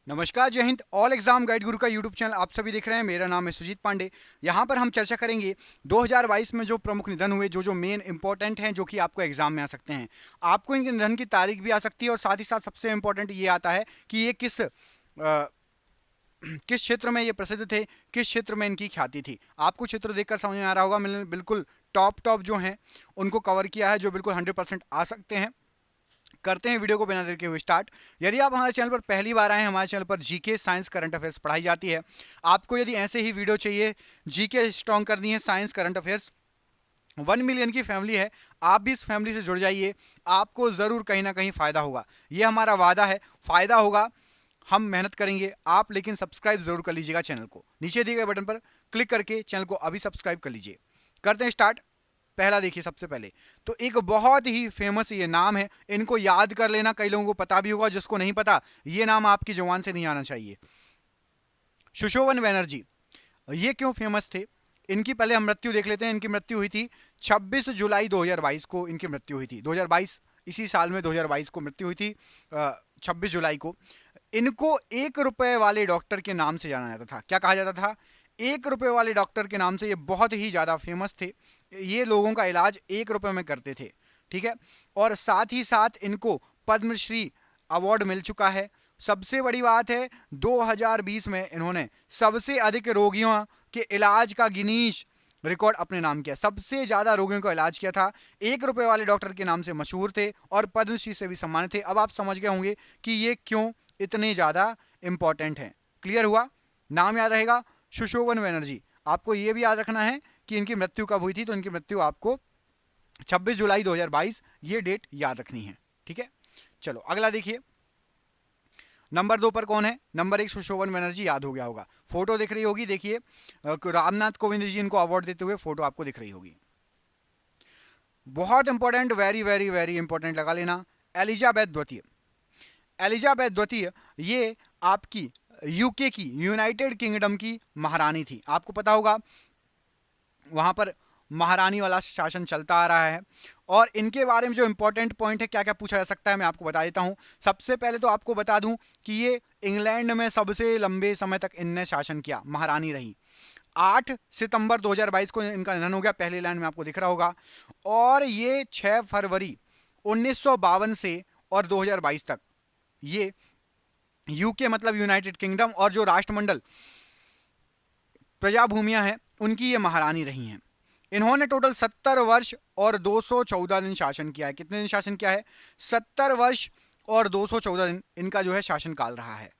नमस्कार, जय Hind. All exam guide गुरु का यूट्यूब चैनल आप सभी देख रहे हैं। मेरा नाम है सुजीत पांडे। यहाँ पर हम चर्चा करेंगे 2022 में जो प्रमुख निधन हुए, जो मेन इंपॉर्टेंट हैं, जो कि आपको एग्जाम में आ सकते हैं। आपको इनके निधन की तारीख भी आ सकती है और साथ ही साथ सबसे इंपॉर्टेंट ये आता है कि ये किस क्षेत्र में ये प्रसिद्ध थे, किस क्षेत्र में इनकी ख्याति थी। आपको चित्र देखकर समझ में आ रहा होगा, मैंने बिल्कुल टॉप जो हैं उनको कवर किया है, जो बिल्कुल 100% आ सकते हैं। करते हैं वीडियो को बिना देर के हुए स्टार्ट। यदि आप हमारे चैनल पर पहली बार आए हैं, हमारे चैनल पर जीके, साइंस, करंट अफेयर्स पढ़ाई जाती है। आपको यदि ऐसे ही वीडियो चाहिए, जीके स्ट्रॉन्ग करनी है, साइंस, करंट अफेयर्स, 1 मिलियन की फैमिली है, आप भी इस फैमिली से जुड़ जाइए। आपको ज़रूर कहीं ना कहीं फ़ायदा होगा, ये हमारा वादा है। फ़ायदा होगा, हम मेहनत करेंगे, आप लेकिन सब्सक्राइब ज़रूर कर लीजिएगा चैनल को। नीचे दिए गए बटन पर क्लिक करके चैनल को अभी सब्सक्राइब कर लीजिए। करते हैं स्टार्ट। पहला देखिए, सबसे पहले तो एक बहुत ही फेमस ये नाम है, इनको याद कर लेना। कई लोगों को पता भी होगा, जिसको नहीं पता ये नाम आपकी जुबान से नहीं आना चाहिए। सुशोभन बनर्जी, ये क्यों फेमस थे? इनकी पहले हम मृत्यु देख लेते हैं। इनकी मृत्यु हुई थी 26 जुलाई 2022 को। इनकी मृत्यु हुई थी 2022, इसी साल में 2022 को मृत्यु हुई थी, 26 जुलाई को। इनको 1 रुपए वाले डॉक्टर के नाम से जाना जाता था। क्या कहा जाता था? 1 रुपए वाले डॉक्टर के नाम से। ये बहुत ही ज़्यादा फेमस थे, ये लोगों का इलाज 1 रुपए में करते थे, ठीक है। और साथ ही साथ इनको पद्मश्री अवार्ड मिल चुका है। सबसे बड़ी बात है, 2020 में इन्होंने सबसे अधिक रोगियों के इलाज का गिनीज रिकॉर्ड अपने नाम किया। सबसे ज़्यादा रोगियों का इलाज किया था। 1 रुपए वाले डॉक्टर के नाम से मशहूर थे और पद्मश्री से भी सम्मानित थे। अब आप समझ गए होंगे कि ये क्यों इतने ज़्यादा इंपॉर्टेंट हैं। क्लियर हुआ? नाम याद रहेगा, सुशोभन बनर्जी। आपको ये भी याद रखना है कि इनकी मृत्यु कब हुई थी। तो इनकी मृत्यु आपको 26 जुलाई 2022, ये डेट याद रखनी है, ठीक है। चलो अगला देखिए। नंबर 2 पर कौन है? नंबर 1 सुशोभन बनर्जी, याद हो गया होगा। फोटो दिख रही होगी, देखिए, रामनाथ कोविंद जी इनको अवार्ड देते हुए फोटो आपको दिख रही होगी। बहुत important, very very very important लगा लेना, एलिजाबेथ द्वितीय। एलिजाबेथ द्वितीय ये आपकी यूके की, यूनाइटेड किंगडम की महारानी थी। आपको पता होगा वहां पर महारानी वाला शासन चलता आ रहा है। और इनके बारे में जो इंपॉर्टेंट पॉइंट है, क्या क्या पूछा जा सकता है, मैं आपको बता देता हूं। सबसे पहले तो आपको बता दूं कि ये इंग्लैंड में सबसे लंबे समय तक इनने शासन किया, महारानी रही। 8 सितंबर 2022 को इनका निधन हो गया, पहले लाइन में आपको दिख रहा होगा। और ये 6 फरवरी 1952 से और 2022 तक ये यूके मतलब यूनाइटेड किंगडम और जो राष्ट्रमंडल प्रजाभूमियां हैं उनकी ये महारानी रही हैं। इन्होंने टोटल 70 वर्ष और 214 दिन शासन किया है। कितने दिन शासन किया है? 70 वर्ष और 214 दिन इनका जो है शासनकाल रहा है।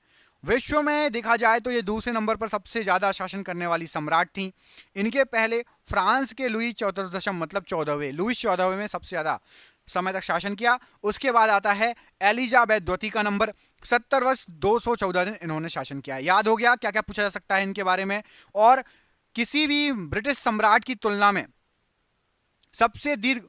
विश्व में देखा जाए तो ये दूसरे नंबर पर सबसे ज्यादा शासन करने वाली सम्राट थी। इनके पहले फ्रांस के लुई चौदहवें मतलब 14वें लुई 14वें में सबसे ज्यादा समय तक शासन किया। उसके बाद आता है एलिजाबेथ द्वितीय का नंबर, 70 वर्ष 214 दिन इन्होंने शासन किया है। याद हो गया क्या क्या पूछा जा सकता है इनके बारे में। और किसी भी ब्रिटिश सम्राट की तुलना में सबसे दीर्घ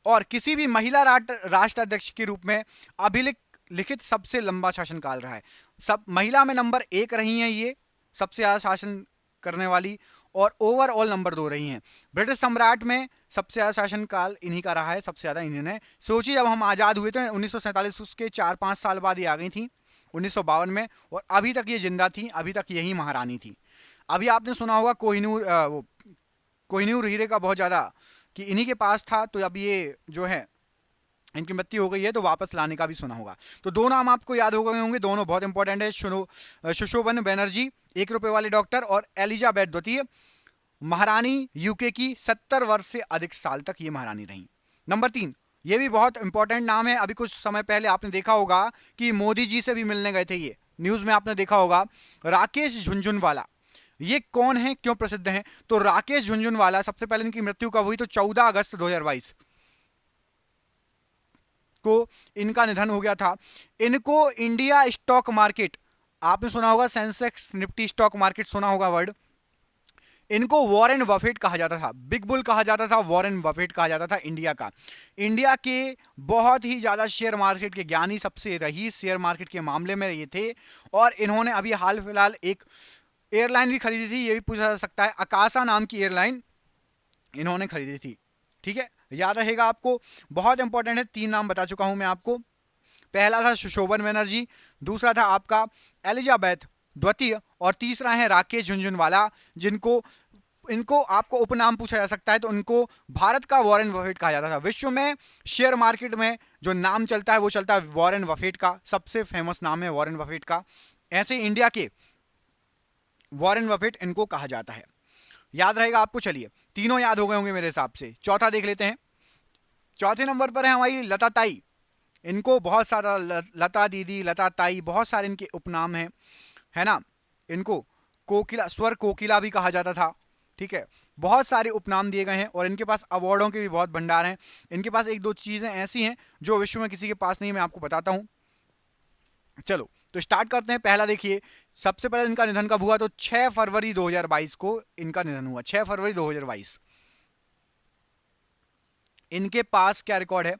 और किसी भी महिला राष्ट्राध्यक्ष के रूप में अभिलिखित सबसे लंबा शासनकाल रहा है। सब महिला में नंबर 1 रही हैं ये, सबसे ज्यादा शासन करने वाली, और ओवरऑल नंबर 2 रही हैं। ब्रिटिश सम्राट में सबसे ज्यादा शासनकाल इन्हीं का रहा है, सबसे ज्यादा इन्हीं ने। सोचिए, जब हम आजाद हुए थे 1947, उसके 4-5 साल बाद ये आ गई थी 1952 में, और अभी तक ये जिंदा थी, अभी तक यही महारानी थी। अभी आपने सुना होगा कोहिनूर हीरे का बहुत ज्यादा कि इन्हीं के पास था, तो अब ये जो है इनकी मृत्यु हो गई है, तो वापस लाने का भी सुना होगा। तो दो नाम आपको याद हो गए होंगे, दोनों बहुत इंपॉर्टेंट है। सुशोभन बनर्जी 1 रुपए वाले डॉक्टर, और एलिजाबेथ द्वितीय महारानी यूके की, 70 वर्ष से अधिक साल तक ये महारानी रही। नंबर 3, ये भी बहुत इंपॉर्टेंट नाम है। अभी कुछ समय पहले आपने देखा होगा कि मोदी जी से भी मिलने गए थे, ये न्यूज में आपने देखा होगा। राकेश झुनझुनवाला, ये कौन है, क्यों प्रसिद्ध हैं? तो राकेश झुनझुनवाला, सबसे पहले इनकी मृत्यु कब हुई? तो 14 अगस्त 2022 को इनका निधन हो गया था। इनको इंडिया स्टॉक मार्केट, आपने सुना होगा सेंसेक्स निफ्टी स्टॉक मार्केट, सुना होगा वर्ड। इनको वॉरेन बफेट कहा जाता था, बिग बुल कहा जाता था, वॉरेन बफेट कहा जाता था इंडिया का। इंडिया के बहुत ही ज्यादा शेयर मार्केट के ज्ञानी, सबसे रईस शेयर मार्केट के मामले में ये थे। और इन्होंने अभी हाल फिलहाल एक एयरलाइन भी खरीदी थी, ये भी पूछा जा सकता है, अकाशा नाम की एयरलाइन इन्होंने खरीदी थी, ठीक है, याद रहेगा आपको। बहुत इंपॉर्टेंट है, 3 नाम बता चुका हूं मैं आपको। पहला था सुशोभन बनर्जी, दूसरा था आपका एलिजाबेथ द्वितीय, और तीसरा है राकेश झुनझुनवाला, जिनको इनको आपको उपनाम पूछा जा सकता है तो उनको भारत का वॉरेन बफेट कहा जाता था। विश्व में शेयर मार्केट में जो नाम चलता है वो चलता है वॉरेन बफेट का, सबसे फेमस नाम है वॉरेन बफेट का। ऐसे इंडिया के वॉरेन बफेट इनको कहा जाता है, याद रहेगा आपको। चलिए तीनों याद हो गए होंगे मेरे हिसाब से, चौथा देख लेते हैं। चौथे नंबर पर है हमारी लता ताई, इनको बहुत सारा लता दीदी, लता ताई, बहुत सारे इनके उपनाम हैं, है ना। इनको कोकिला, स्वर कोकिला भी कहा जाता था, ठीक है। बहुत सारे उपनाम दिए गए हैं और इनके पास अवार्डों के भी बहुत भंडार हैं। इनके पास एक दो चीजें ऐसी हैं जो विश्व में किसी के पास नहीं, मैं आपको बताता हूं। चलो तो स्टार्ट करते हैं। पहला देखिए, सबसे पहले इनका निधन कब हुआ, तो 6 फरवरी 2022 को इनका निधन हुआ, 6 फरवरी 2022। इनके पास क्या रिकॉर्ड है,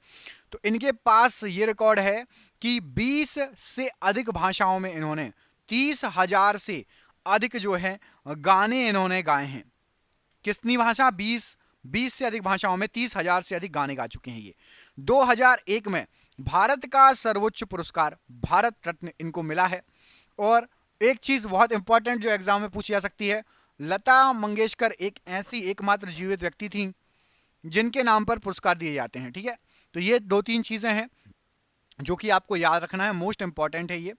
तो इनके पास ये रिकॉर्ड है कि 20 से अधिक भाषाओं में इन्होंने 30,000 से अधिक जो है गाने इन्होंने गाए हैं। कितनी भाषा, 20 से अधिक भाषाओं में 30,000 से अधिक गाने गा चुके हैं ये। 2001 में भारत का सर्वोच्च पुरस्कार भारत रत्न इनको मिला है। और एक चीज बहुत इंपॉर्टेंट जो एग्जाम में पूछी जा सकती है, लता मंगेशकर एक ऐसी एकमात्र जीवित व्यक्ति थी जिनके नाम पर पुरस्कार दिए जाते हैं, ठीक है। तो ये दो तीन चीजें हैं जो कि आपको याद रखना है, मोस्ट इंपॉर्टेंट है ये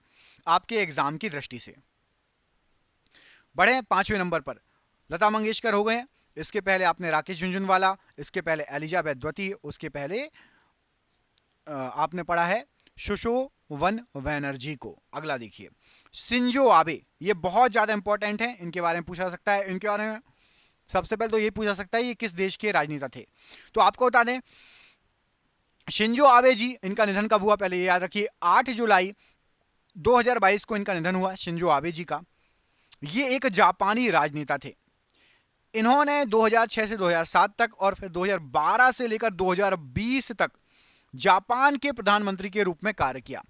आपके एग्जाम की दृष्टि से। बढ़े 5वें नंबर पर, लता मंगेशकर हो गए, इसके पहले आपने राकेश झुनझुनवाला, इसके पहले एलिजाबेथ द्वितीय, उसके पहले आपने पढ़ा है सुशोभन बनर्जी को। अगला देखिए शिंजो आबे, ये बहुत ज्यादा इंपॉर्टेंट है, इनके बारे में पूछा जा सकता है। इनके बारे में सबसे पहले तो ये पूछा सकता है ये किस देश के राजनेता थे, तो आपको बता दें शिंजो आबे जी, इनका निधन कब हुआ पहले ये याद रखिए, 8 जुलाई 2022 को इनका निधन हुआ शिंजो आबे जी का। ये एक जापानी राजनेता थे। इन्होंने 2006 से 2007 तक और फिर 2012 से लेकर 2020 तक जापान के प्रधानमंत्री के रूप में कार्य किया,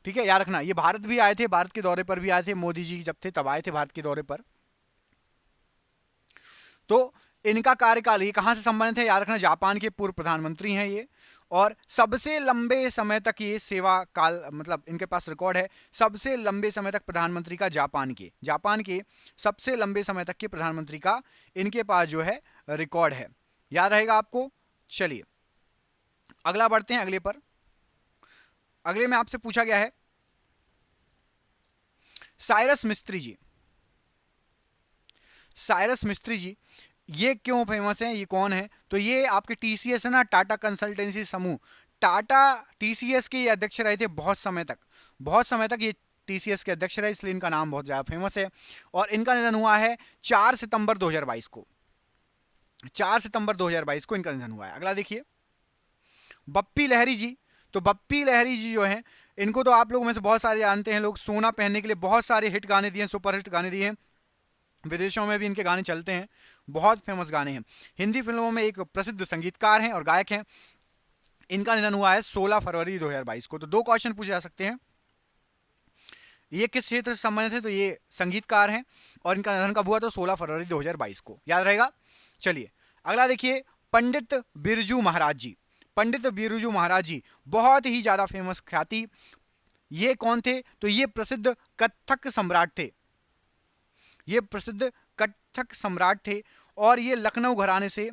ठीक है। याद रखना, ये भारत भी आए थे, भारत के दौरे पर भी आए थे, मोदी जी जब थे तब आए थे भारत के दौरे पर। तो इनका कार्यकाल ये कहां से संबंधित है, याद रखना, जापान के पूर्व प्रधानमंत्री हैं ये। और सबसे लंबे समय तक ये सेवा काल, मतलब इनके पास रिकॉर्ड है सबसे लंबे समय तक प्रधानमंत्री का, जापान के सबसे लंबे समय तक के प्रधानमंत्री का इनके पास जो है रिकॉर्ड है, याद रहेगा आपको। चलिए अगला बढ़ते हैं, अगले पर। अगले में आपसे पूछा गया है साइरस मिस्त्री जी। साइरस मिस्त्री जी ये क्यों फेमस है, ये कौन है, तो ये आपके टीसीएस है ना, टाटा कंसल्टेंसी समूह, टाटा टीसीएस के ये अध्यक्ष रहे थे बहुत समय तक ये टीसीएस के अध्यक्ष रहे, इसलिए इनका नाम बहुत ज्यादा फेमस है। और इनका निधन हुआ है 4 सितंबर 2022 को, 4 सितंबर 2022 को इनका निधन हुआ है। अगला देखिए बप्पी लहरी जी। तो बप्पी लहरी जी जो हैं, इनको तो आप लोगों में से बहुत सारे जानते हैं लोग, सोना पहनने के लिए बहुत सारे हिट गाने दिए, सुपर हिट गाने दिए हैं, विदेशों में भी इनके गाने चलते हैं, बहुत फेमस गाने हैं। हिंदी फिल्मों में एक प्रसिद्ध संगीतकार हैं और गायक हैं। इनका निधन हुआ है 16 फरवरी 2022 को। तो दो क्वेश्चन पूछे जा सकते हैं, ये किस क्षेत्र से संबंधित है, तो ये संगीतकार हैं और इनका निधन कब हुआ, तो 16 फरवरी 2022 को, याद रहेगा। चलिए अगला देखिए पंडित बिरजू महाराज जी। पंडित बिरजू महाराज जी बहुत ही ज्यादा फेमस ख्याति, ये कौन थे, तो ये प्रसिद्ध कथक सम्राट थे, ये प्रसिद्ध कथक सम्राट थे और ये लखनऊ घराने से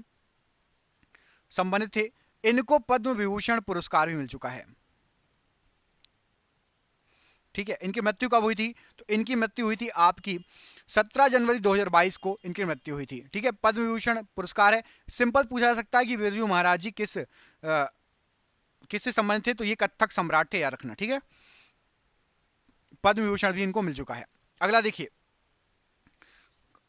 संबंधित थे। इनको पद्म विभूषण पुरस्कार भी मिल चुका है, ठीक है। इनकी मृत्यु कब हुई थी, तो इनकी मृत्यु हुई थी आपकी 17 जनवरी 2022 को इनकी मृत्यु हुई थी, ठीक है। पद्म विभूषण पुरस्कार है। सिंपल पूछा जा सकता है कि बिरजू महाराज जी किससे संबंधित थे, तो ये कथक सम्राट थे, याद रखना, ठीक है। पद्म विभूषण भी इनको मिल चुका है। अगला देखिए,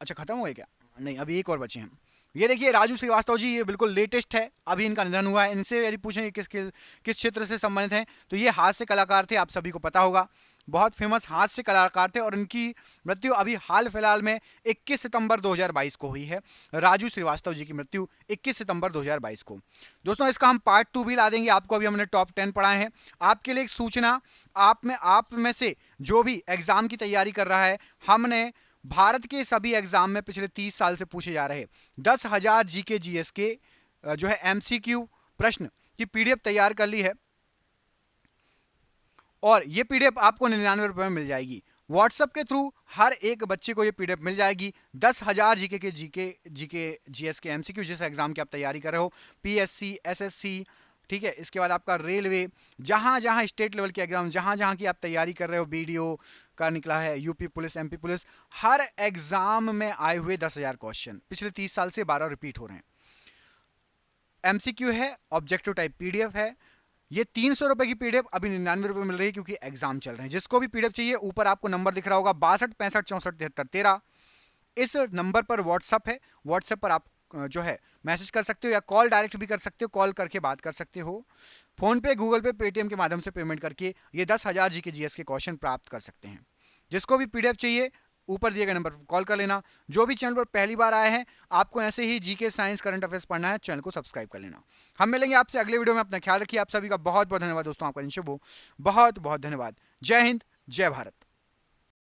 अच्छा खत्म हो गया क्या, नहीं अभी एक और बचे हैं। ये देखिए राजू श्रीवास्तव जी, ये बिल्कुल लेटेस्ट है, अभी इनका निधन हुआ है। इनसे यदि पूछें किस क्षेत्र से संबंधित हैं, तो ये हास्य कलाकार थे, आप सभी को पता होगा, बहुत फेमस हास्य कलाकार थे और इनकी मृत्यु अभी हाल फिलहाल में 21 सितंबर 2022 को हुई है। राजू श्रीवास्तव जी की मृत्यु 21 सितंबर 2022 को। दोस्तों इसका हम पार्ट 2 भी ला देंगे, आपको अभी हमने टॉप 10 पढ़ाए हैं। आपके लिए एक सूचना, आप में से जो भी एग्जाम की तैयारी कर रहा है, हमने भारत के सभी एग्जाम में पिछले 30 साल से पूछे जा रहे 10,000 जीके जीएस के जो है एमसीक्यू प्रश्न की पीडीएफ तैयार कर ली है। और ये पीडीएफ आपको 99 रुपये में मिल जाएगी। व्हाट्सएप के थ्रू हर एक बच्चे को ये पीडीएफ मिल जाएगी। 10,000 जीके जीएस के एमसीक्यू, जिस एग्जाम की आप तैयारी कर रहे हो, पीएससी, एसएससी, ठीक है, इसके बाद आपका रेलवे, जहां जहां स्टेट लेवल के एग्जाम, जहां जहां की आप तैयारी कर रहे हो, बीडीओ का निकला है, यूपी पुलिस, एमपी पुलिस, हर एग्जाम में आए हुए 10,000 क्वेश्चन पिछले 30 साल से 12 रिपीट हो रहे हैं। एमसीक्यू है, ऑब्जेक्टिव टाइप पीडीएफ है। ये 300 रुपए की पीडीएफ अभी 99 रुपए मिल रही है क्योंकि एग्जाम चल रहे हैं। जिसको भी पीडीएफ चाहिए, ऊपर आपको नंबर दिख रहा होगा 62 65 64 73 13। इस नंबर पर व्हाट्सएप है, व्हाट्सएप पर आप जो है मैसेज कर सकते हो या कॉल डायरेक्ट भी कर सकते हो, कॉल करके बात कर सकते हो। फोन पे, गूगल पे, पेटीएम के माध्यम से पेमेंट करके ये 10,000 जीके जीएस के क्वेश्चन प्राप्त कर सकते हैं। जिसको भी पीडीएफ चाहिए, ऊपर दिए गए नंबर पर कॉल कर लेना। जो भी चैनल पर पहली बार आए हैं, आपको ऐसे ही जीके, साइंस, करंट अफेयर्स पढ़ना है, चैनल को सब्सक्राइब कर लेना। हम मिलेंगे आपसे अगले वीडियो में। अपना ख्याल रखिए। आप सभी का बहुत बहुत धन्यवाद दोस्तों। आपका दिन शुभ हो। बहुत बहुत धन्यवाद। जय हिंद, जय भारत।